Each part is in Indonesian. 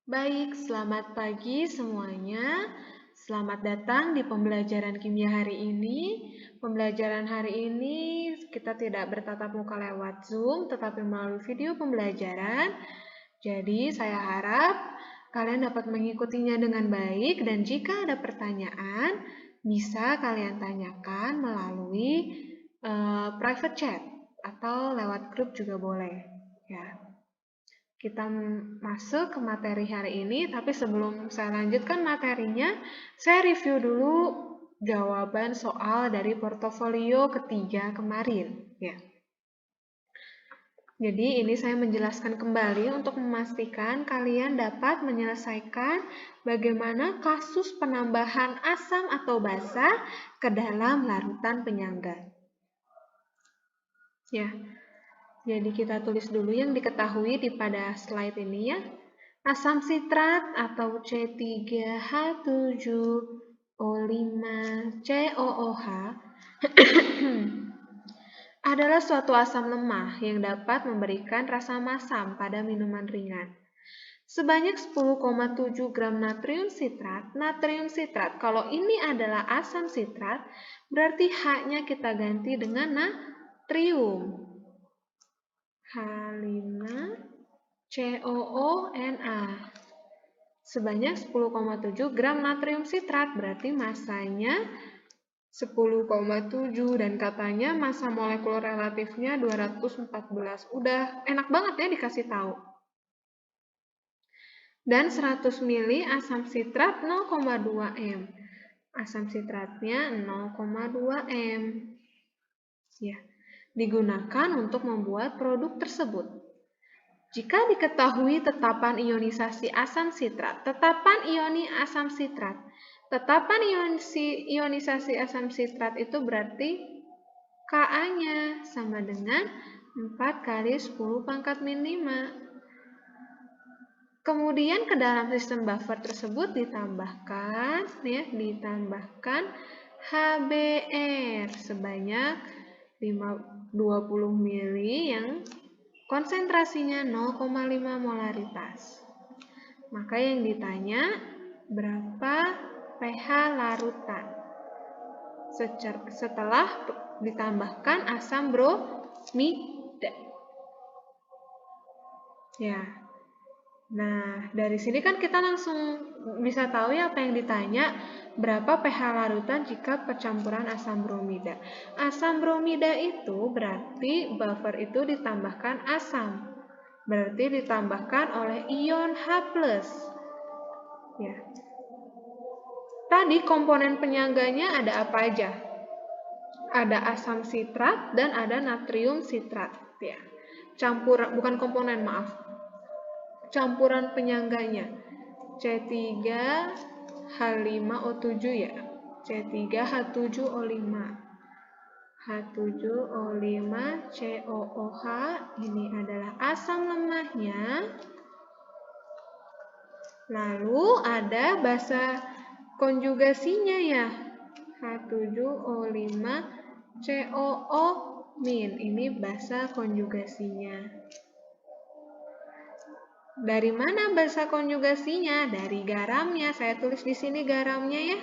Baik, selamat pagi semuanya. Selamat datang di pembelajaran kimia hari ini. Pembelajaran hari ini kita tidak bertatap muka lewat Zoom, tetapi melalui video pembelajaran. Jadi, saya harap kalian dapat mengikutinya dengan baik dan jika ada pertanyaan, bisa kalian tanyakan melalui private chat atau lewat grup juga boleh. Ya. Kita masuk ke materi hari ini, tapi sebelum saya lanjutkan materinya, saya review dulu jawaban soal dari portofolio ketiga kemarin. Ya. Jadi ini saya menjelaskan kembali untuk memastikan kalian dapat menyelesaikan bagaimana kasus penambahan asam atau basa ke dalam larutan penyangga. Ya, jadi kita tulis dulu yang diketahui di pada slide ini ya. Asam sitrat atau C3H7O5COOH adalah suatu asam lemah yang dapat memberikan rasa masam pada minuman ringan. Sebanyak 10,7 gram natrium sitrat, kalau ini adalah asam sitrat, berarti H-nya kita ganti dengan natrium. H5COONa. Sebanyak 10,7 gram natrium sitrat, berarti masanya 10,7 dan katanya massa molekul relatifnya 214. Udah enak banget ya dikasih tahu. Dan 100 ml asam sitrat 0,2 m. Asam sitratnya 0,2 m. Ya, digunakan untuk membuat produk tersebut. Jika diketahui tetapan ionisasi asam sitrat, tetapan ionisasi asam sitrat itu berarti Ka-nya sama dengan 4 kali 10 pangkat min 5. Kemudian ke dalam sistem buffer tersebut ditambahkan HBr sebanyak 20 ml yang konsentrasinya 0,5 molaritas. Maka yang ditanya berapa pH larutan setelah ditambahkan asam bromida. Ya. Nah, dari sini kan kita langsung bisa tahu ya apa yang ditanya, berapa pH larutan jika percampuran asam bromida. Asam bromida itu berarti buffer itu ditambahkan asam. Berarti ditambahkan oleh ion H+. Ya. Tadi komponen penyangganya ada apa aja? Ada asam sitrat dan ada natrium sitrat. Ya. Bukan komponen, maaf. Campuran penyangganya C3H5O7 ya. C3H7O5. H7O5COOH ini adalah asam lemahnya. Lalu ada basa konjugasinya ya. H7O5COO-. Ini basa konjugasinya. Dari mana basa konjugasinya? Dari garamnya. Saya tulis di sini garamnya ya.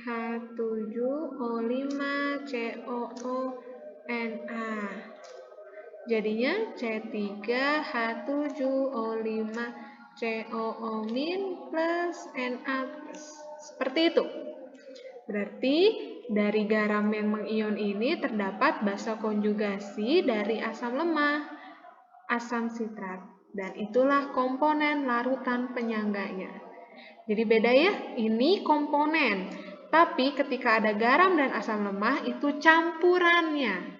H7O5COONa. Jadinya C3H7O5COO- plus Na+. Seperti itu. Berarti dari garam yang mengion ini terdapat basa konjugasi dari asam lemah, asam sitrat. Dan itulah komponen larutan penyangganya. Jadi beda ya, ini komponen. Tapi ketika ada garam dan asam lemah, itu campurannya.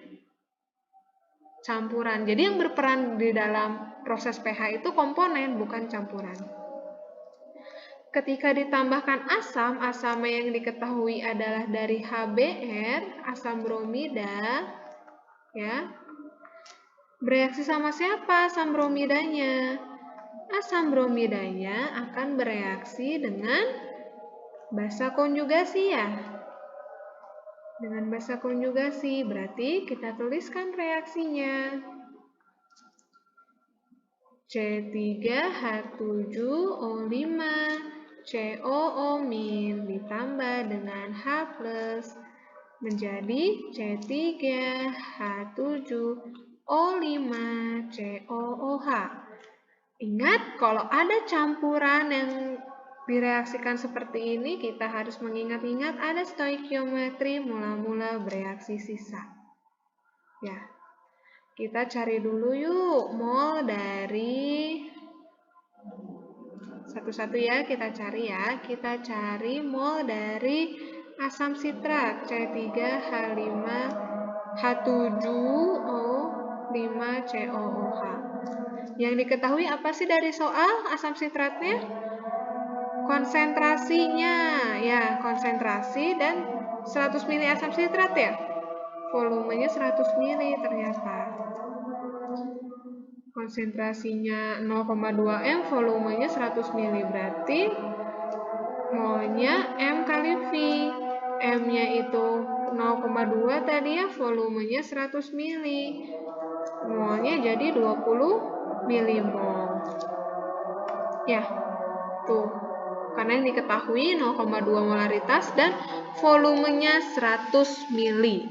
Campuran. Jadi yang berperan di dalam proses pH itu komponen, bukan campuran. Ketika ditambahkan asam, asamnya yang diketahui adalah dari HBr, asam bromida, ya. Bereaksi sama siapa asam bromidanya? Asam bromidanya akan bereaksi dengan basa konjugasi ya. Dengan basa konjugasi, berarti kita tuliskan reaksinya. C3H7O5 COO- ditambah dengan H plus menjadi C3H7O5 COOH. Ingat, kalau ada campuran yang direaksikan seperti ini, kita harus mengingat-ingat ada stoikiometri mula-mula bereaksi sisa. Ya, kita cari dulu yuk mol dari satu-satu ya, kita cari ya. Kita cari mol dari asam sitrat C3H7O5COOH. Yang diketahui apa sih dari soal asam sitratnya? Konsentrasinya, ya konsentrasi dan 100 mili asam sitrat ya. Volumenya 100 mili ternyata. Konsentrasinya 0,2 M, volumenya 100 mili, berarti molnya M kali V. M-nya itu 0,2 tadi ya, volumenya 100 mili. Molnya jadi 20 milimol. Ya, tuh. Karena yang diketahui 0,2 molaritas dan volumenya 100 mili.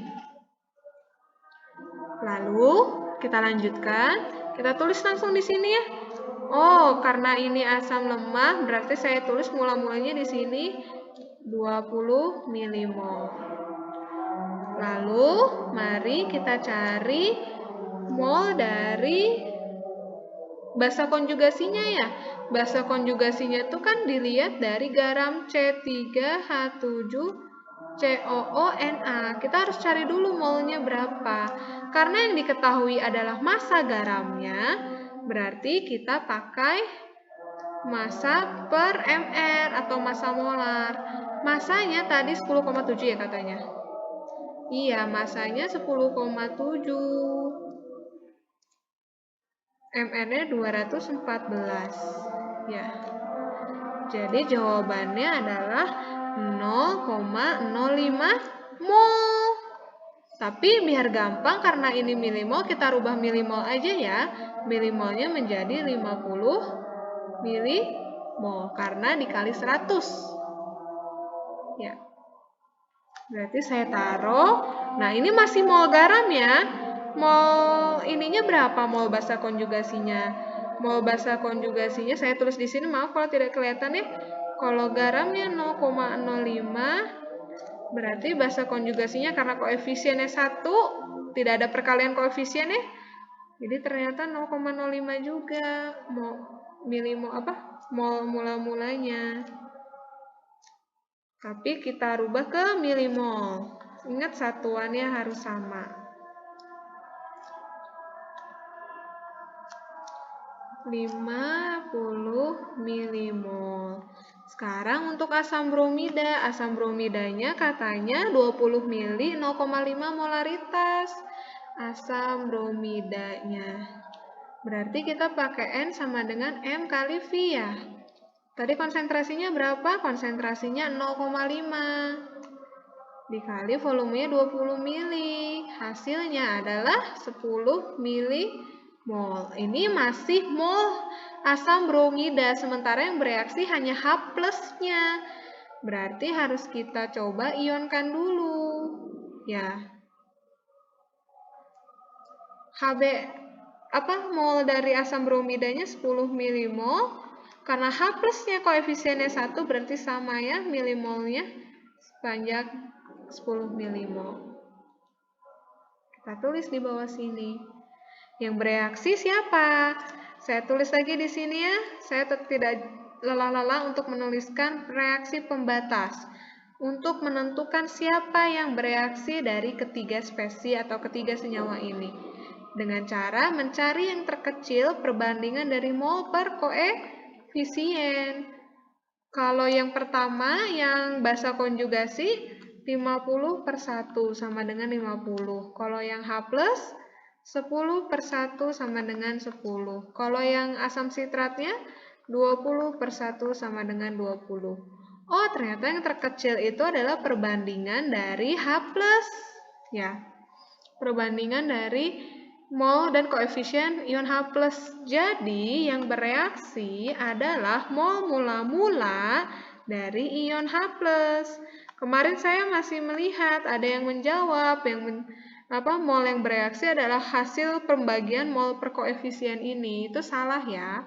Lalu, kita lanjutkan. Kita tulis langsung di sini ya. Oh, karena ini asam lemah, berarti saya tulis mula-mulanya di sini 20 milimol. Lalu, mari kita cari mol dari basa konjugasinya ya. Basa konjugasinya itu kan dilihat dari garam C3H7COONA. Kita harus cari dulu molnya berapa. Karena yang diketahui adalah massa garamnya, berarti kita pakai massa per mR atau massa molar. Massanya tadi 10,7 ya katanya. Iya, massanya 10,7. mR-nya 214. Ya. Jadi jawabannya adalah 0,05 mol. Tapi biar gampang karena ini milimol, kita rubah milimol aja ya. Milimolnya menjadi 50 milimol karena dikali 100. Ya. Berarti saya taruh. Nah, ini masih mol garam ya. Mol ininya berapa mol basa konjugasinya? Mol basa konjugasinya saya tulis di sini, maaf kalau tidak kelihatan ya. Kalau garamnya 0,05, berarti basa konjugasinya karena koefisiennya 1, tidak ada perkalian koefisien ya. Jadi ternyata 0,05 juga mol mula-mulanya. Tapi kita rubah ke milimol. Ingat satuannya harus sama. 50 milimol. Sekarang untuk asam bromida. Asam bromidanya katanya 20 mili 0,5 molaritas. Asam bromidanya. Berarti kita pakai N sama dengan M kali V ya. Tadi konsentrasinya berapa? Konsentrasinya 0,5. Dikali volumenya 20 mili. Hasilnya adalah 10 milimol. Ini masih mol asam bromida, sementara yang bereaksi hanya H plusnya. Berarti harus kita coba ionkan dulu. Ya. Mol dari asam bromidanya 10 milimol. Karena H plusnya koefisiennya 1, berarti sama ya milimolnya sebanyak 10 milimol. Kita tulis di bawah sini. Yang bereaksi siapa? Saya tulis lagi di sini ya. Saya tidak lelah-lelah untuk menuliskan reaksi pembatas. Untuk menentukan siapa yang bereaksi dari ketiga spesies atau ketiga senyawa ini. Dengan cara mencari yang terkecil perbandingan dari mol per koefisien. Kalau yang pertama, yang basa konjugasi, 50/1 sama dengan 50. Kalau yang H+, 10/1 sama dengan 10. Kalau yang asam sitratnya, 20/1 sama dengan 20. Oh, ternyata yang terkecil itu adalah perbandingan dari H+. Ya, perbandingan dari mol dan koefisien ion H+. Jadi yang bereaksi adalah mol mula-mula dari ion H+. Kemarin saya masih melihat ada yang menjawab mol yang bereaksi adalah hasil pembagian mol per koefisien ini. Itu salah ya.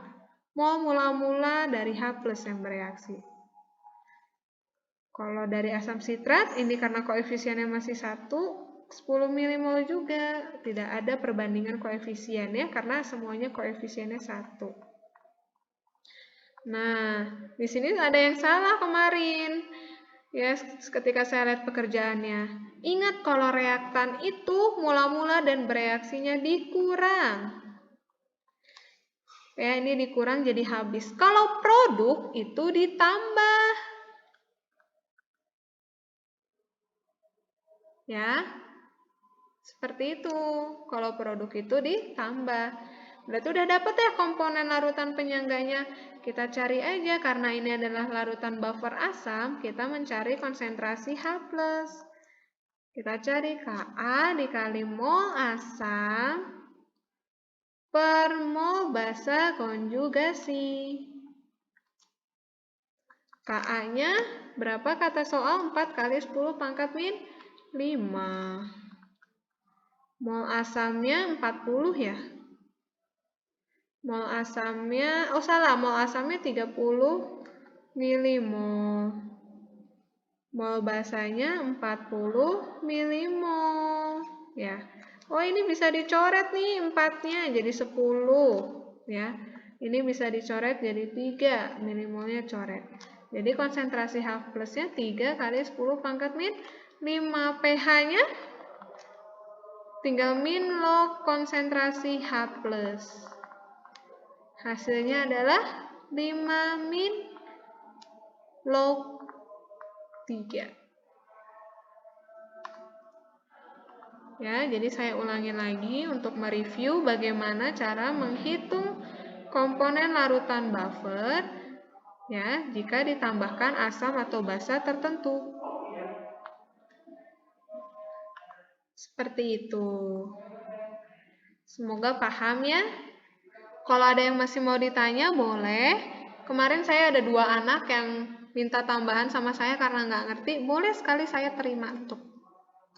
Mol mula-mula dari H+ yang bereaksi. Kalau dari asam sitrat, ini karena koefisiennya masih 1, 10 milimol juga. Tidak ada perbandingan koefisiennya karena semuanya koefisiennya 1. Nah, di sini ada yang salah kemarin. Ya, ketika saya lihat pekerjaannya. Ingat kalau reaktan itu mula-mula dan bereaksinya dikurang. Ya, ini dikurang jadi habis. Kalau produk itu ditambah. Ya, seperti itu. Kalau produk itu ditambah. Berarti udah dapat ya komponen larutan penyangganya. Kita cari aja karena ini adalah larutan buffer asam, kita mencari konsentrasi H+. Kita cari Ka dikali mol asam per mol basa konjugasi. Ka-nya berapa kata soal? 4 kali 10 pangkat min 5. Mol asamnya 40 ya. Mol asamnya, mol asamnya 30 milimol. Mol basanya 40 milimol. Ya. Oh, ini bisa dicoret nih 4-nya jadi 10 ya. Ini bisa dicoret jadi 3, milimolnya coret. Jadi konsentrasi H+-nya 3 kali 10 pangkat min 5. pH-nya tinggal min log konsentrasi H+. Hasilnya adalah 5 min log 3. Ya, jadi saya ulangi lagi untuk mereview bagaimana cara menghitung komponen larutan buffer ya, jika ditambahkan asam atau basa tertentu. Seperti itu. Semoga paham ya. Kalau ada yang masih mau ditanya, boleh. Kemarin saya ada 2 anak yang minta tambahan sama saya karena nggak ngerti. Boleh sekali saya terima untuk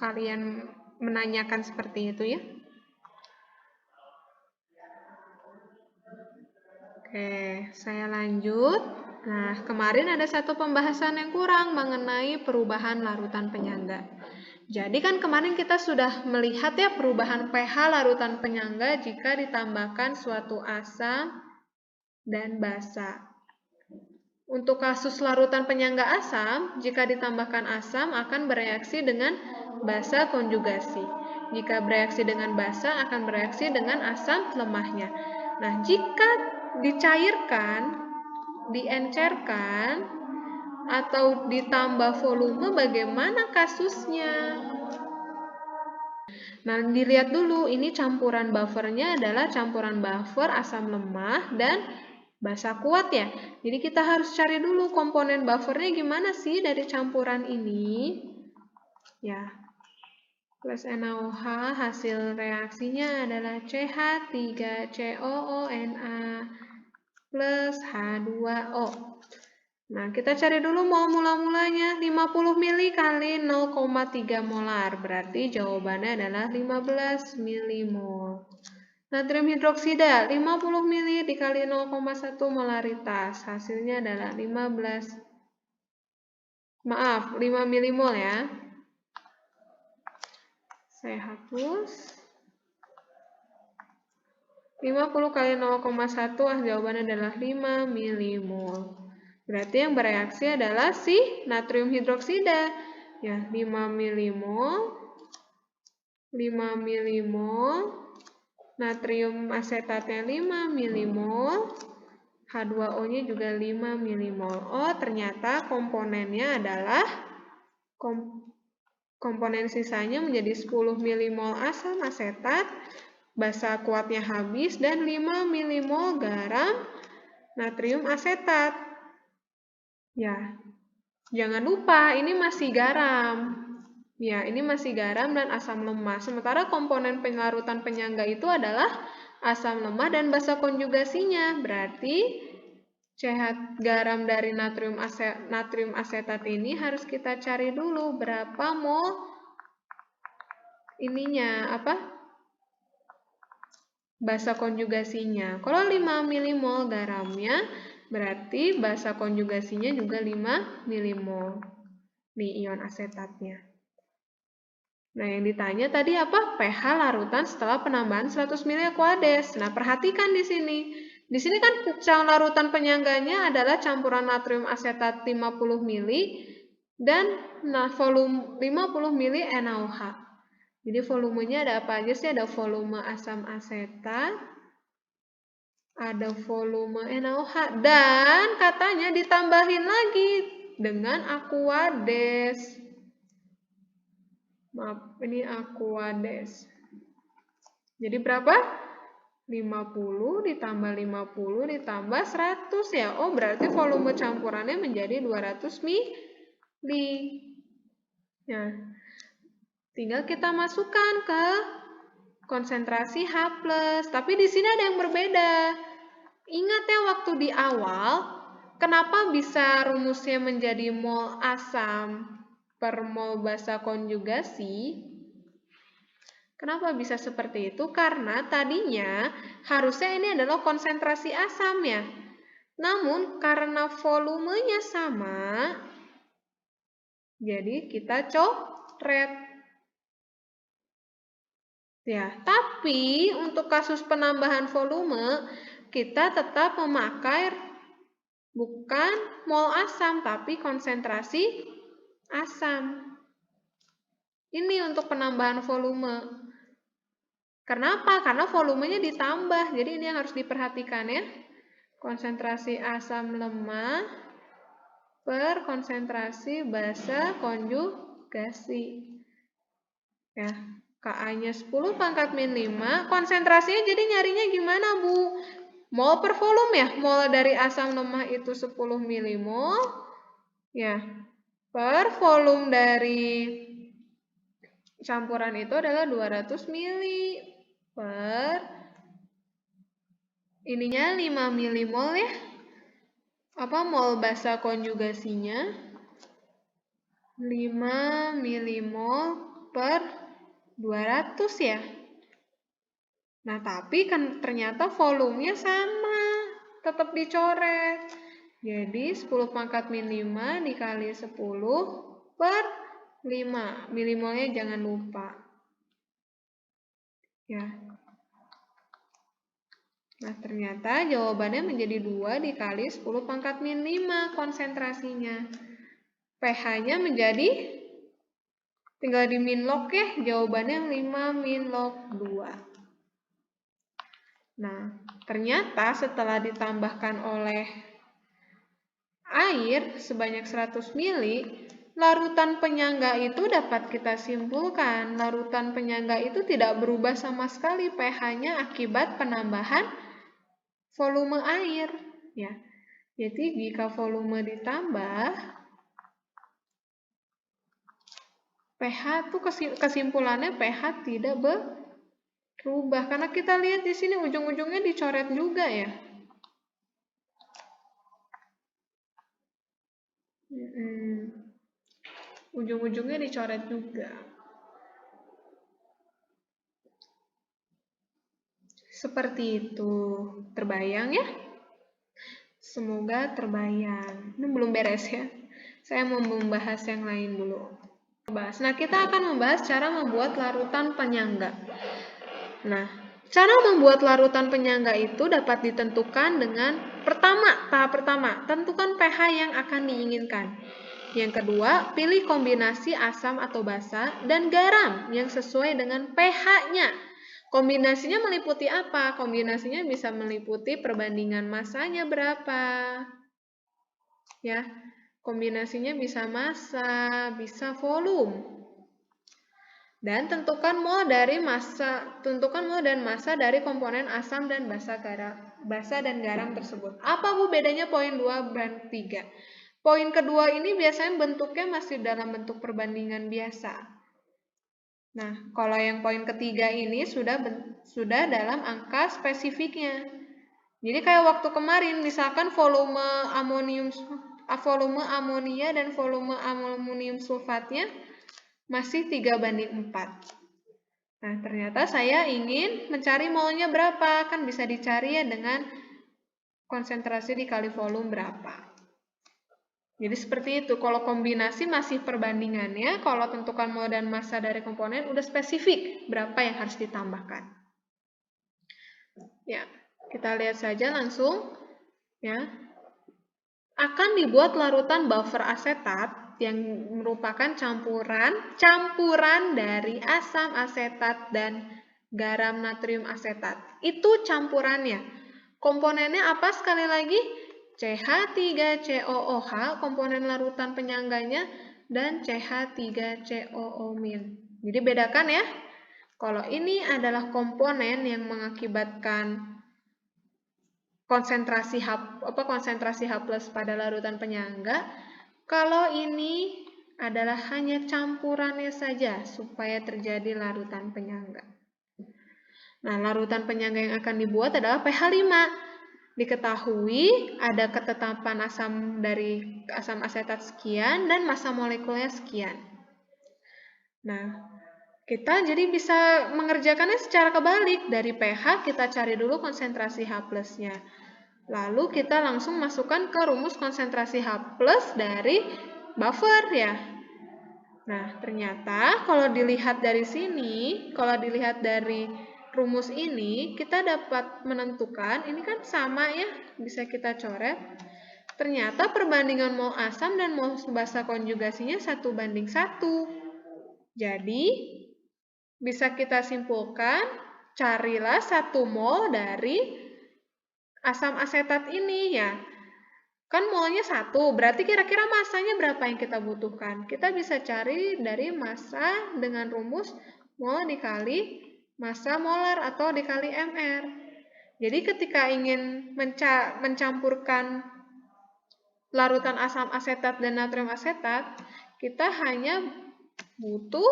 kalian menanyakan seperti itu ya. Oke, saya lanjut. Nah, kemarin ada satu pembahasan yang kurang mengenai perubahan larutan penyangga. Jadi kan kemarin kita sudah melihat ya perubahan pH larutan penyangga jika ditambahkan suatu asam dan basa. Untuk kasus larutan penyangga asam, jika ditambahkan asam akan bereaksi dengan basa konjugasi. Jika bereaksi dengan basa akan bereaksi dengan asam lemahnya. Nah, jika dicairkan, diencerkan, atau ditambah volume, bagaimana kasusnya? Nah, dilihat dulu, ini campuran buffernya adalah campuran buffer asam lemah dan basa kuat ya. Jadi kita harus cari dulu komponen buffernya gimana sih dari campuran ini. Ya, plus NaOH hasil reaksinya adalah CH3COONa plus H2O. Nah, kita cari dulu mol mula-mulanya. 50 mili kali 0,3 molar. Berarti jawabannya adalah 15 milimol. Natrium hidroksida 50 mili dikali 0,1 molaritas. Hasilnya adalah 5 milimol ya. Saya hapus. 50 kali 0,1 jawabannya adalah 5 milimol. Berarti yang bereaksi adalah si natrium hidroksida. Ya, 5 milimol. Natrium asetatnya 5 milimol. H2O-nya juga 5 milimol. Oh, ternyata komponennya adalah komponen sisanya menjadi 10 milimol asam asetat, basa kuatnya habis, dan 5 milimol garam natrium asetat. Ya, jangan lupa ini masih garam. Ya, ini masih garam dan asam lemah. Sementara komponen larutan penyangga itu adalah asam lemah dan basa konjugasinya. Berarti garam dari natrium asetat ini harus kita cari dulu berapa mol ininya, basa konjugasinya. Kalau 5 milimol garamnya, berarti basa konjugasinya juga 5 milimol. Nih ion asetatnya. Nah, yang ditanya tadi apa? pH larutan setelah penambahan 100 ml Aquades. Nah, perhatikan di sini. Di sini kan larutan penyangganya adalah campuran natrium asetat 50 ml dan volume 50 ml NaOH. Jadi volumenya ada apa aja sih? Ada volume asam asetat, ada volume NaOH, dan katanya ditambahin lagi dengan Aquades. Maaf, ini Aquades. Jadi berapa? 50 ditambah 50 ditambah 100 ya. Oh, berarti volume campurannya menjadi 200 ml. Ya. Tinggal kita masukkan ke konsentrasi H+. Tapi di sini ada yang berbeda. Ingat ya waktu di awal, kenapa bisa rumusnya menjadi mol asam per mol basa konjugasi? Kenapa bisa seperti itu? Karena tadinya harusnya ini adalah konsentrasi asam ya. Namun karena volumenya sama, jadi kita coret. Ya, tapi untuk kasus penambahan volume, kita tetap memakai bukan mol asam, tapi konsentrasi asam. Ini untuk penambahan volume. Kenapa? Karena volumenya ditambah. Jadi ini yang harus diperhatikan ya. Konsentrasi asam lemah per konsentrasi basa konjugasi. Ya, Ka-nya 10 pangkat min 5. Konsentrasinya jadi nyarinya gimana, Bu? Mol per volume ya. Mol dari asam lemah itu 10 milimol. Ya, per volume dari campuran itu adalah 200 mili per ininya 5 milimol ya. Apa mol basa konjugasinya? 5 milimol per 200 ya. Nah, tapi kan ternyata volumenya sama. Tetap dicoret. Jadi 10 pangkat min 5 dikali 10 per 5. Milimolnya jangan lupa. Ya. Nah, ternyata jawabannya menjadi 2 dikali 10 pangkat min 5 konsentrasinya. pH-nya menjadi, tinggal di min log ya, jawabannya 5 min log 2. Nah, ternyata setelah ditambahkan oleh air sebanyak 100 ml, larutan penyangga itu dapat kita simpulkan. Larutan penyangga itu tidak berubah sama sekali pH-nya akibat penambahan volume air. Ya. Jadi jika volume ditambah, pH itu kesimpulannya pH tidak berubah. Karena kita lihat di sini ujung-ujungnya dicoret juga ya. Ujung-ujungnya dicoret juga. Seperti itu. Terbayang ya? Semoga terbayang. Ini belum beres ya. Saya mau membahas yang lain dulu. Nah, kita akan membahas cara membuat larutan penyangga. Nah, cara membuat larutan penyangga itu dapat ditentukan dengan tahap pertama, tentukan pH yang akan diinginkan. Yang kedua, pilih kombinasi asam atau basa dan garam yang sesuai dengan pH-nya. Kombinasinya meliputi apa? Kombinasinya bisa meliputi perbandingan masanya berapa. Ya, kombinasinya bisa massa, bisa volume. Dan tentukan mol dan massa dari komponen asam dan basa dan garam tersebut. Apa Bu bedanya poin 2 dan 3? Poin kedua ini biasanya bentuknya masih dalam bentuk perbandingan biasa. Nah, kalau yang poin ketiga ini sudah dalam angka spesifiknya. Jadi kayak waktu kemarin, misalkan volume amonia dan volume amonium sulfatnya masih 3:4. Nah, ternyata saya ingin mencari molnya berapa. Kan bisa dicari ya dengan konsentrasi dikali volume berapa. Jadi seperti itu. Kalau kombinasi masih perbandingannya, kalau tentukan mol dan massa dari komponen udah spesifik berapa yang harus ditambahkan. Ya, kita lihat saja langsung. Ya, akan dibuat larutan buffer asetat yang merupakan campuran dari asam asetat dan garam natrium asetat. Itu campurannya. Komponennya apa sekali lagi? CH3COOH, komponen larutan penyangganya, dan CH3COO-. Jadi bedakan ya. Kalau ini adalah komponen yang mengakibatkan konsentrasi H+ pada larutan penyangga. Kalau ini adalah hanya campurannya saja supaya terjadi larutan penyangga. Nah, larutan penyangga yang akan dibuat adalah pH 5. Diketahui ada ketetapan asam dari asam asetat sekian dan massa molekulnya sekian. Nah, kita jadi bisa mengerjakannya secara kebalik. Dari pH kita cari dulu konsentrasi H+-nya. Lalu kita langsung masukkan ke rumus konsentrasi H+ dari buffer ya. Nah, ternyata kalau dilihat dari sini, kalau dilihat dari rumus ini, kita dapat menentukan, ini kan sama ya, bisa kita coret. Ternyata perbandingan mol asam dan mol basa konjugasinya 1:1. Jadi, bisa kita simpulkan, carilah 1 mol dari asam asetat ini ya. Kan molnya 1, berarti kira-kira massanya berapa yang kita butuhkan? Kita bisa cari dari massa dengan rumus mol dikali massa molar atau dikali mR. Jadi ketika ingin mencampurkan larutan asam asetat dan natrium asetat, kita hanya butuh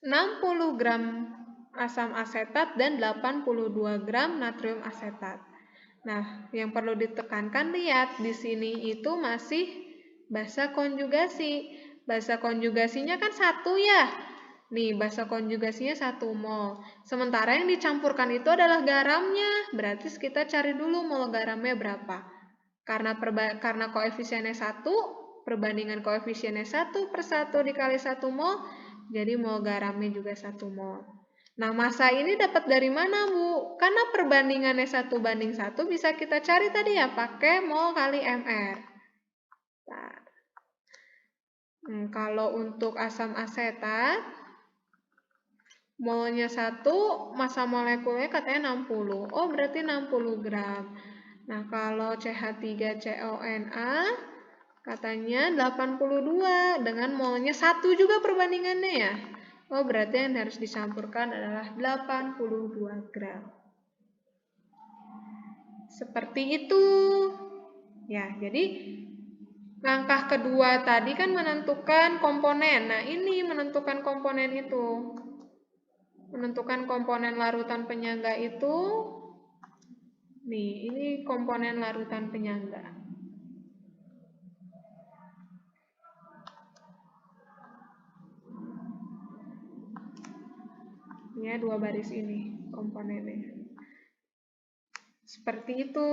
60 gram asam asetat dan 82 gram natrium asetat. Nah, yang perlu ditekankan, lihat di sini itu masih basa konjugasi. Basa konjugasinya kan 1 ya. Nih, basa konjugasinya 1 mol. Sementara yang dicampurkan itu adalah garamnya. Berarti kita cari dulu mol garamnya berapa. Karena koefisiennya 1, perbandingan koefisiennya 1/1 dikali 1 mol, jadi mol garamnya juga 1 mol. Nah, massa ini dapat dari mana, Bu? Karena perbandingannya 1:1 bisa kita cari tadi ya, pakai mol kali mR. Nah, kalau untuk asam asetat, molnya 1, massa molekulnya katanya 60. Oh, berarti 60 gram. Nah, kalau CH3CONA katanya 82 dengan molnya 1 juga perbandingannya ya. Oh, berarti yang harus dicampurkan adalah 82 gram. Seperti itu. Ya, jadi langkah kedua tadi kan menentukan komponen. Nah, ini menentukan komponen itu. Menentukan komponen larutan penyangga itu. Nih, ini komponen larutan penyangga. Ya, 2 baris ini komponennya. Seperti itu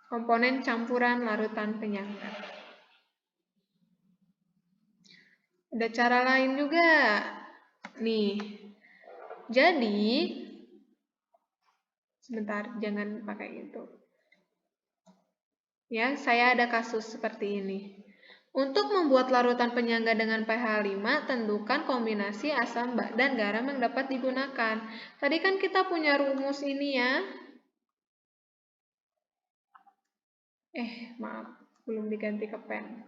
komponen campuran larutan penyangga. Ada cara lain juga. Nih, jadi, sebentar, jangan pakai itu. Ya, saya ada kasus seperti ini. Untuk membuat larutan penyangga dengan pH 5, tentukan kombinasi asam dan garam yang dapat digunakan. Tadi kan kita punya rumus ini ya. Maaf, belum diganti ke pen.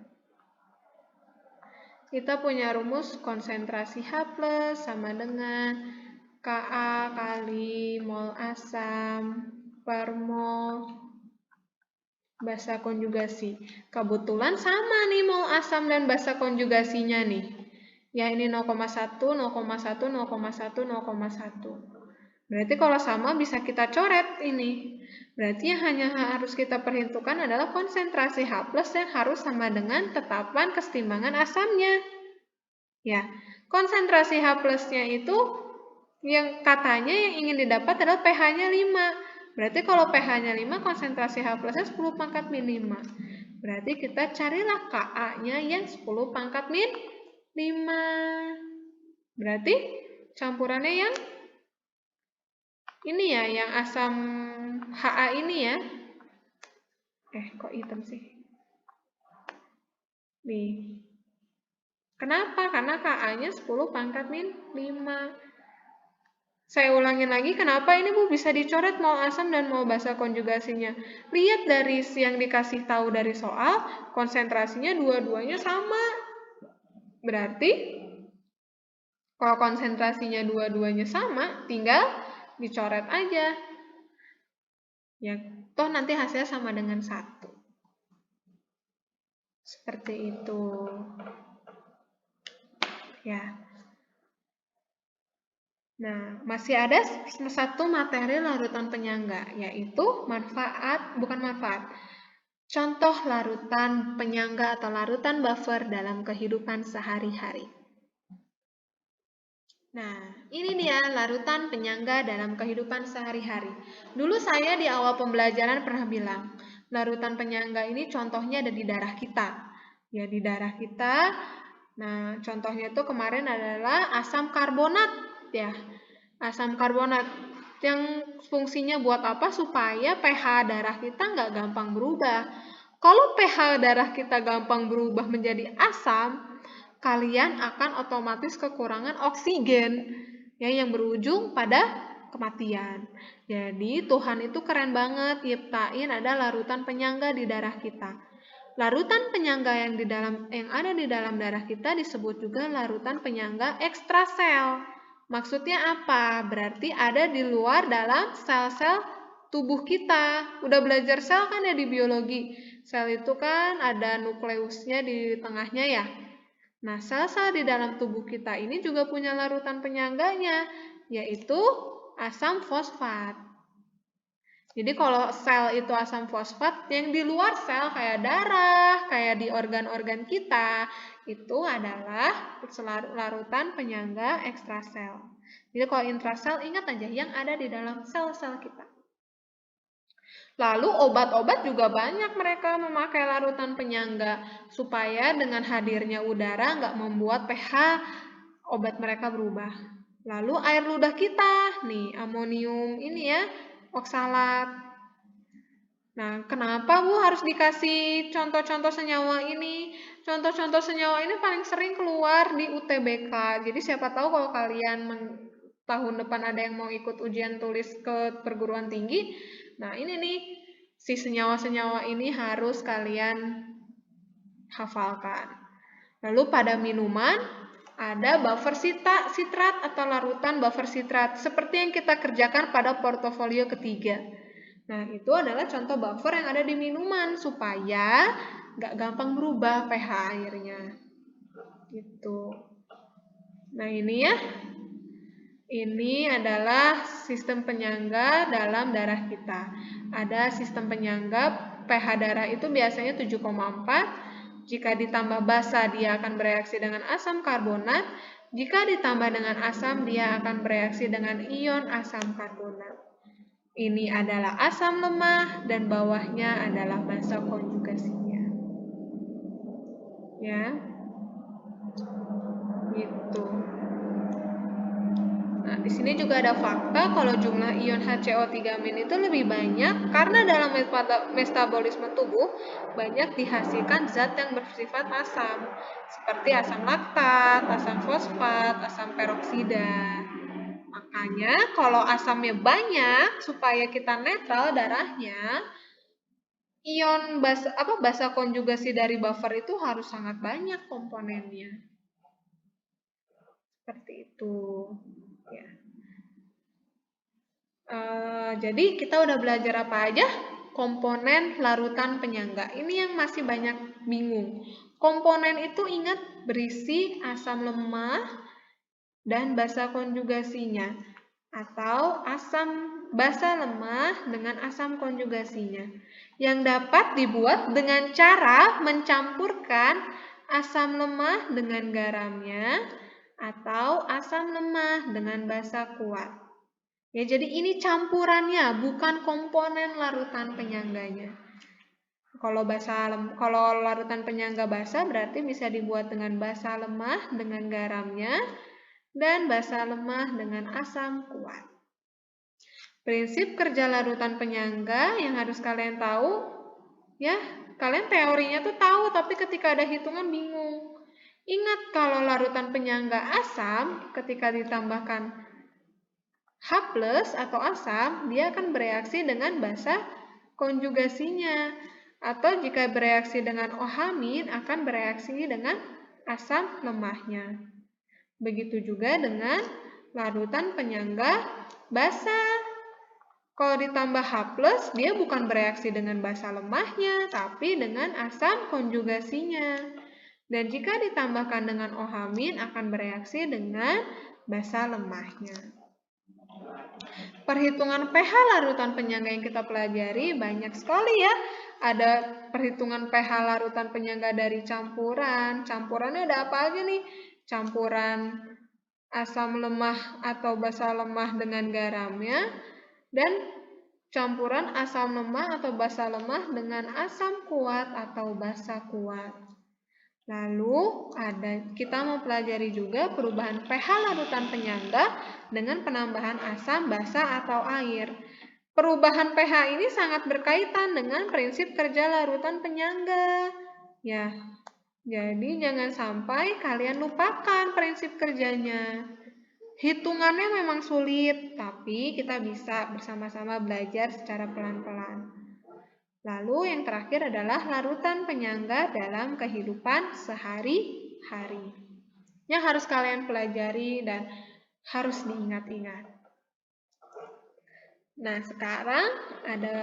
Kita punya rumus konsentrasi H+ sama dengan Ka kali mol asam per mol basa konjugasi. Kebetulan sama nih mol asam dan basa konjugasinya nih. Ya, ini 0,1, 0,1, 0,1, 0,1. Berarti kalau sama bisa kita coret ini. Berarti yang hanya harus kita perhitungkan adalah konsentrasi H+ yang harus sama dengan tetapan kesetimbangan asamnya. Ya, konsentrasi H+-nya itu yang katanya yang ingin didapat adalah pH-nya 5. Berarti kalau pH-nya 5, konsentrasi H+-nya 10 pangkat min 5. Berarti kita carilah Ka-nya yang 10 pangkat min 5. Berarti campurannya yang ini ya, yang asam Ha ini ya. Kok hitam sih? Nih. Kenapa? Karena Ka-nya 10 pangkat min 5. Saya ulangin lagi, kenapa ini Bu bisa dicoret mau asam dan mau basa konjugasinya? Lihat dari yang dikasih tahu dari soal, konsentrasinya dua-duanya sama. Berarti, kalau konsentrasinya dua-duanya sama, tinggal dicoret aja. Ya, toh nanti hasilnya sama dengan 1. Seperti itu. Ya. Nah, masih ada satu materi larutan penyangga, yaitu contoh larutan penyangga atau larutan buffer dalam kehidupan sehari-hari. Nah, ini dia larutan penyangga dalam kehidupan sehari-hari. Dulu saya di awal pembelajaran pernah bilang, larutan penyangga ini contohnya ada di darah kita. Ya, di darah kita. Nah, contohnya itu kemarin adalah asam karbonat. Ya, asam karbonat yang fungsinya buat apa? Supaya pH darah kita nggak gampang berubah. Kalau pH darah kita gampang berubah menjadi asam, kalian akan otomatis kekurangan oksigen ya, yang berujung pada kematian. Jadi Tuhan itu keren banget nyiptain ada larutan penyangga di darah kita. Larutan penyangga yang ada di dalam darah kita disebut juga larutan penyangga ekstrasel. Maksudnya apa? Berarti ada di luar dalam sel-sel tubuh kita. Udah belajar sel kan ya di biologi. Sel itu kan ada nukleusnya di tengahnya ya. Nah, sel-sel di dalam tubuh kita ini juga punya larutan penyangganya, yaitu asam fosfat. Jadi kalau sel itu asam fosfat, yang di luar sel kayak darah, kayak di organ-organ kita, itu adalah larutan penyangga ekstrasel. Jadi kalau intrasel, ingat aja yang ada di dalam sel-sel kita. Lalu obat-obat juga banyak mereka memakai larutan penyangga, supaya dengan hadirnya udara nggak membuat pH obat mereka berubah. Lalu air ludah kita, nih amonium ini ya, oksalat. Nah, kenapa Bu harus dikasih contoh-contoh senyawa ini? Contoh-contoh senyawa ini paling sering keluar di UTBK. Jadi siapa tahu kalau kalian tahun depan ada yang mau ikut ujian tulis ke perguruan tinggi, nah ini nih, si senyawa-senyawa ini harus kalian hafalkan. Lalu pada minuman, ada buffer sitrat atau larutan buffer sitrat, seperti yang kita kerjakan pada portofolio ketiga. Nah, itu adalah contoh buffer yang ada di minuman supaya nggak gampang berubah pH airnya. Gitu. Nah, ini ya. Ini adalah sistem penyangga dalam darah kita. Ada sistem penyangga pH darah itu biasanya 7,4. Jika ditambah basa, dia akan bereaksi dengan asam karbonat. Jika ditambah dengan asam, dia akan bereaksi dengan ion asam karbonat. Ini adalah asam lemah dan bawahnya adalah basa konjugasinya. Ya. Gitu. Nah, di sini juga ada fakta kalau jumlah ion HCO3- itu lebih banyak karena dalam metabolisme tubuh banyak dihasilkan zat yang bersifat asam, seperti asam laktat, asam fosfat, asam peroksida. Makanya kalau asamnya banyak, supaya kita netral darahnya, ion basa konjugasi dari buffer itu harus sangat banyak komponennya. Seperti itu. Ya. Jadi kita udah belajar apa aja? Komponen larutan penyangga. Ini yang masih banyak bingung. Komponen itu ingat berisi asam lemah dan basa konjugasinya, atau basa lemah dengan asam konjugasinya, yang dapat dibuat dengan cara mencampurkan asam lemah dengan garamnya atau asam lemah dengan basa kuat. Ya, jadi ini campurannya, bukan komponen larutan penyangganya. Kalau larutan penyangga basa berarti bisa dibuat dengan basa lemah dengan garamnya dan basa lemah dengan asam kuat. Prinsip kerja larutan penyangga yang harus kalian tahu, ya, kalian teorinya tuh tahu tapi ketika ada hitungan bingung. Ingat kalau larutan penyangga asam ketika ditambahkan H+ atau asam, dia akan bereaksi dengan basa konjugasinya. Atau jika bereaksi dengan OH- akan bereaksi dengan asam lemahnya. Begitu juga dengan larutan penyangga basa. Kalau ditambah H+, dia bukan bereaksi dengan basa lemahnya, tapi dengan asam konjugasinya. Dan jika ditambahkan dengan OH- akan bereaksi dengan basa lemahnya. Perhitungan pH larutan penyangga yang kita pelajari banyak sekali ya. Ada perhitungan pH larutan penyangga dari campuran. Campurannya ada apa aja nih? Campuran asam lemah atau basa lemah dengan garamnya, dan campuran asam lemah atau basa lemah dengan asam kuat atau basa kuat. Lalu kita mau pelajari juga perubahan pH larutan penyangga dengan penambahan asam, basa, atau air. Perubahan pH ini sangat berkaitan dengan prinsip kerja larutan penyangga. Ya, jadi jangan sampai kalian lupakan prinsip kerjanya. Hitungannya memang sulit, tapi kita bisa bersama-sama belajar secara pelan-pelan. Lalu yang terakhir adalah larutan penyangga dalam kehidupan sehari-hari. Yang harus kalian pelajari dan harus diingat-ingat. Nah, sekarang ada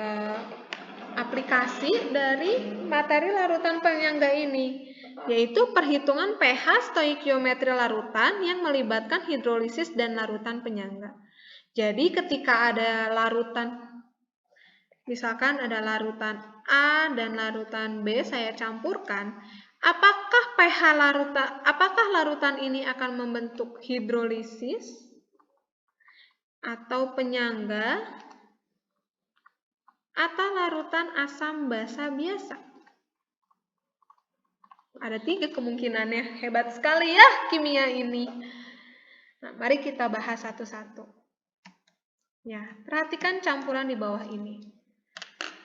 aplikasi dari materi larutan penyangga ini, yaitu perhitungan pH stoikiometri larutan yang melibatkan hidrolisis dan larutan penyangga. Jadi ketika ada larutan, misalkan ada larutan A dan larutan B saya campurkan, apakah larutan ini akan membentuk hidrolisis atau penyangga atau larutan asam basa biasa? Ada 3 kemungkinannya. Hebat sekali ya kimia ini. Nah, mari kita bahas satu-satu. Ya, perhatikan campuran di bawah ini.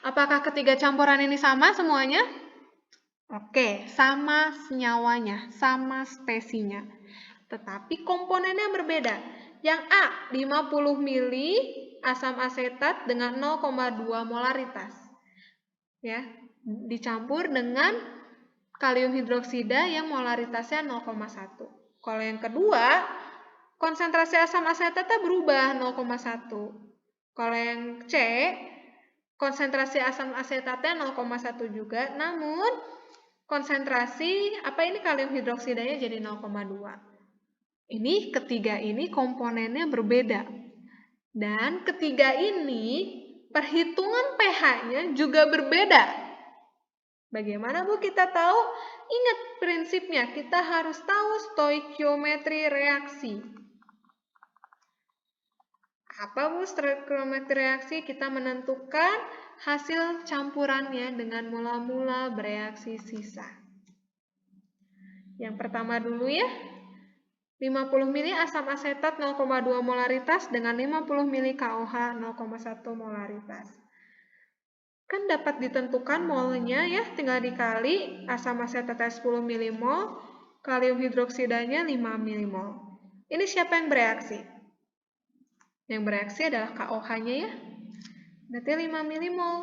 Apakah ketiga campuran ini sama semuanya? Oke, sama senyawanya, sama spesinya. Tetapi komponennya berbeda. Yang A, 50 ml asam asetat dengan 0,2 molaritas. Ya, dicampur dengan kalium hidroksida yang molaritasnya 0,1. Kalau yang kedua, konsentrasi asam asetatnya berubah 0,1. Kalau yang C, konsentrasi asam asetatnya 0,1 juga, namun konsentrasi kalium hidroksidanya jadi 0,2. Ini ketiga ini komponennya berbeda. Dan ketiga ini perhitungan pH-nya juga berbeda. Bagaimana Bu kita tahu? Ingat prinsipnya, kita harus tahu stoikiometri reaksi. Apa Bu stoikiometri reaksi? Kita menentukan hasil campurannya dengan mula-mula bereaksi sisa. Yang pertama dulu ya, 50 ml asam asetat 0,2 molaritas dengan 50 ml KOH 0,1 molaritas. Kan dapat ditentukan molnya ya, tinggal dikali asam asetatnya 10 mmol, kalium hidroksidanya 5 mmol. Ini siapa yang bereaksi? Yang bereaksi adalah KOH-nya ya. Berarti 5 mmol.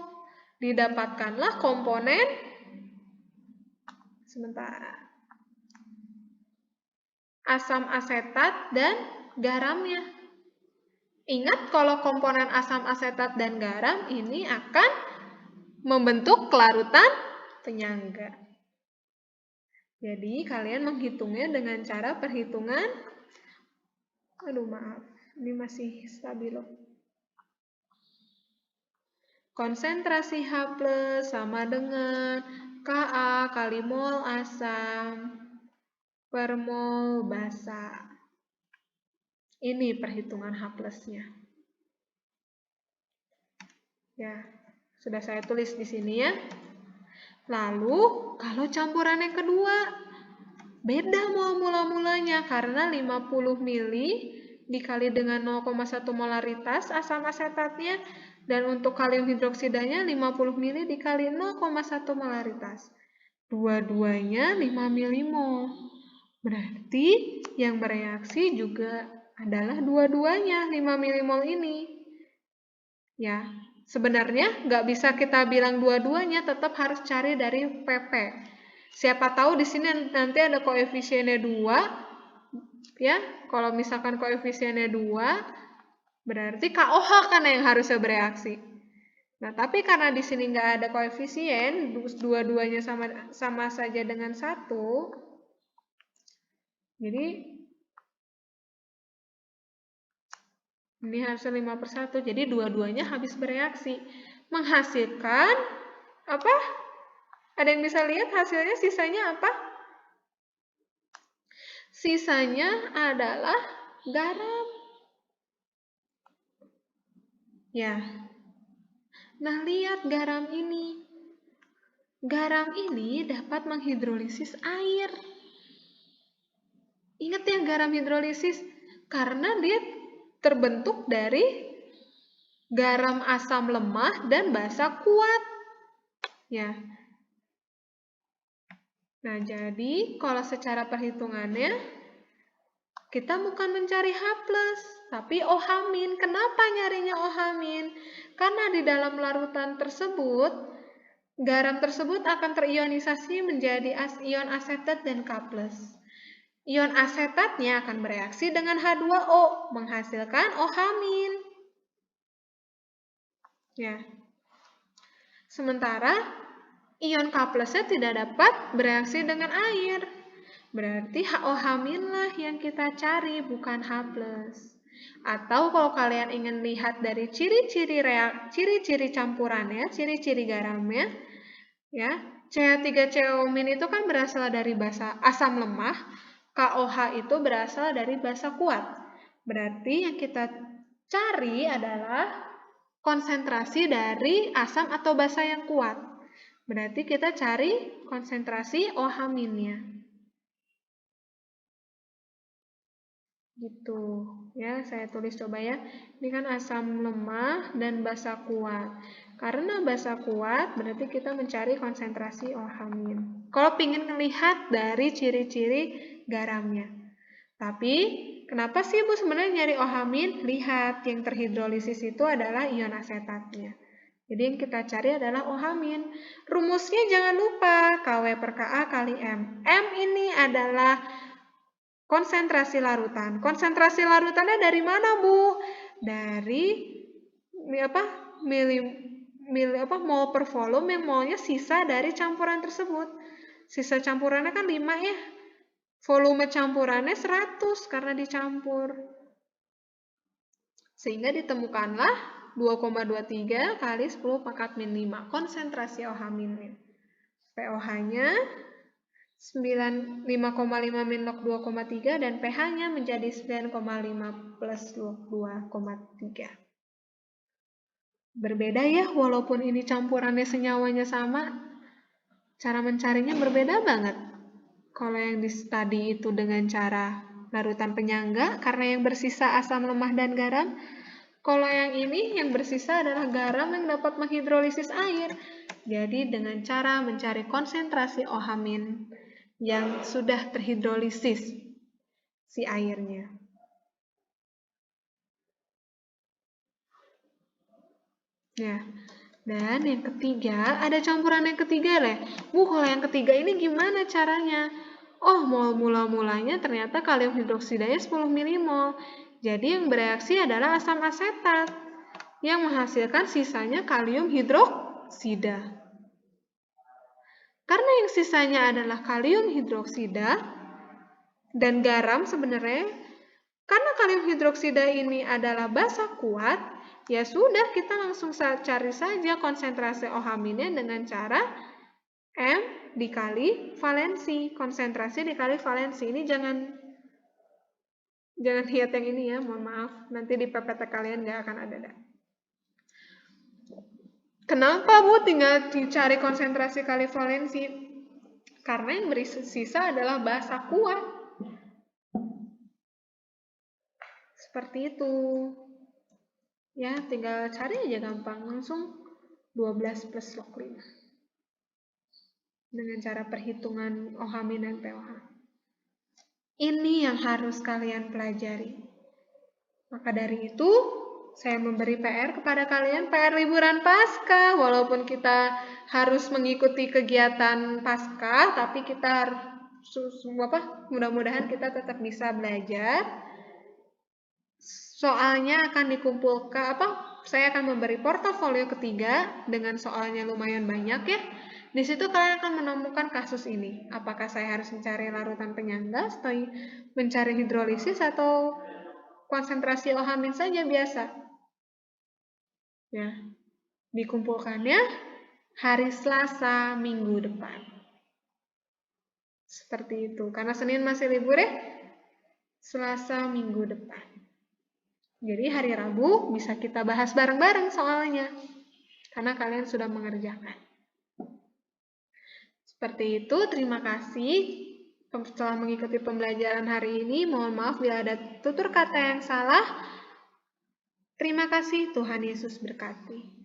Didapatkanlah komponen asam asetat dan garamnya. Ingat kalau komponen asam asetat dan garam ini akan membentuk larutan penyangga. Jadi kalian menghitungnya dengan cara perhitungan, aduh maaf, ini masih stabilo. Konsentrasi H+ sama dengan Ka kali mol asam per mol basa. Ini perhitungan H+-nya. Ya, sudah saya tulis di sini ya. Lalu, kalau campuran yang kedua, beda mol mula-mulanya karena 50 mili dikali dengan 0,1 molaritas asam asetatnya, dan untuk kalium hidroksidanya 50 mili dikali 0,1 molaritas. Dua-duanya 5 milimol. Berarti yang bereaksi juga adalah dua-duanya 5 milimol ini. Ya, sebenarnya nggak bisa kita bilang dua-duanya, tetap harus cari dari PP. Siapa tahu di sini nanti ada koefisiennya 2, ya. Kalau misalkan koefisiennya 2, berarti KOH kan yang harusnya bereaksi. Nah, tapi karena di sini nggak ada koefisien, dua-duanya sama saja dengan 1, jadi ini harusnya 5/1, jadi dua-duanya habis bereaksi. Menghasilkan apa? Ada yang bisa lihat hasilnya, sisanya apa? Sisanya adalah garam. Ya. Nah, lihat garam ini. Garam ini dapat menghidrolisis air. Ingat ya garam hidrolisis, karena dia terbentuk dari garam asam lemah dan basa kuat. Ya. Nah, jadi kalau secara perhitungannya, kita bukan mencari H+, tapi OH-. Kenapa nyarinya OH-? Karena di dalam larutan tersebut, garam tersebut akan terionisasi menjadi ion asetat dan K+. Ion asetatnya akan bereaksi dengan H2O, menghasilkan OH-. Ya. Sementara ion K+-nya tidak dapat bereaksi dengan air. Berarti OH- lah yang kita cari, bukan H+. Atau kalau kalian ingin lihat dari ciri-ciri campurannya, ciri-ciri garamnya, ya, CH3CO- itu kan berasal dari basa asam lemah, KOH itu berasal dari basa kuat. Berarti yang kita cari adalah konsentrasi dari asam atau basa yang kuat. Berarti kita cari konsentrasi OH-nya. Gitu. Ya, saya tulis coba ya. Ini kan asam lemah dan basa kuat. Karena basa kuat, berarti kita mencari konsentrasi OH-. Kalau ingin melihat dari ciri-ciri garamnya. Tapi, kenapa sih Bu sebenarnya nyari OH-? Lihat, yang terhidrolisis itu adalah ion asetatnya. Jadi yang kita cari adalah OH-. Rumusnya jangan lupa, KW per Ka kali M. M ini adalah konsentrasi larutan. Konsentrasi larutannya dari mana, Bu? Dari mol per volume, yang molnya sisa dari campuran tersebut. Sisa campurannya kan 5 ya. Volume campurannya 100 karena dicampur. Sehingga ditemukanlah 2,23 kali 10 pangkat min 5 konsentrasi OH-. pOH-nya 5,5 min log 2,3 dan pH-nya menjadi 9,5 plus log 2,3. Berbeda ya, walaupun ini campurannya senyawanya sama, cara mencarinya berbeda banget. Kalau yang di tadi itu dengan cara larutan penyangga, karena yang bersisa asam lemah dan garam. Kalau yang ini, yang bersisa adalah garam yang dapat menghidrolisis air. Jadi dengan cara mencari konsentrasi OH- yang sudah terhidrolisis si airnya. Ya. Dan yang ketiga, ada campuran yang ketiga deh. Bu, kalau yang ketiga ini gimana caranya? Oh, mol mula-mulanya ternyata kalium hidroksidanya 10 milimol. Jadi yang bereaksi adalah asam asetat yang menghasilkan sisanya kalium hidroksida. Karena yang sisanya adalah kalium hidroksida dan garam sebenarnya. Karena kalium hidroksida ini adalah basa kuat, ya sudah kita langsung cari saja konsentrasi OH- dengan cara M dikali valensi. Konsentrasi dikali valensi. Ini jangan lihat yang ini ya, mohon maaf. Nanti di PPT kalian nggak akan ada. Kenapa Bu tinggal dicari konsentrasi kali valensi? Karena yang bersisa adalah basa kuat. Seperti itu. Ya, tinggal cari aja gampang. Langsung 12 plus log 5. Dengan cara perhitungan OH- dan POH. Ini yang harus kalian pelajari. Maka dari itu, saya memberi PR kepada kalian, PR liburan Paskah. Walaupun kita harus mengikuti kegiatan Paskah, tapi kita mudah-mudahan kita tetap bisa belajar. Soalnya akan dikumpulkan, saya akan memberi portofolio ketiga dengan soalnya lumayan banyak ya. Di situ kalian akan menemukan kasus ini. Apakah saya harus mencari larutan penyangga, atau mencari hidrolisis, atau konsentrasi OH- saja biasa. Ya, dikumpulkannya hari Selasa minggu depan. Seperti itu. Karena Senin masih libur ya, Selasa minggu depan. Jadi hari Rabu bisa kita bahas bareng-bareng soalnya. Karena kalian sudah mengerjakan. Seperti itu, terima kasih setelah mengikuti pembelajaran hari ini. Mohon maaf bila ada tutur kata yang salah. Terima kasih, Tuhan Yesus berkati.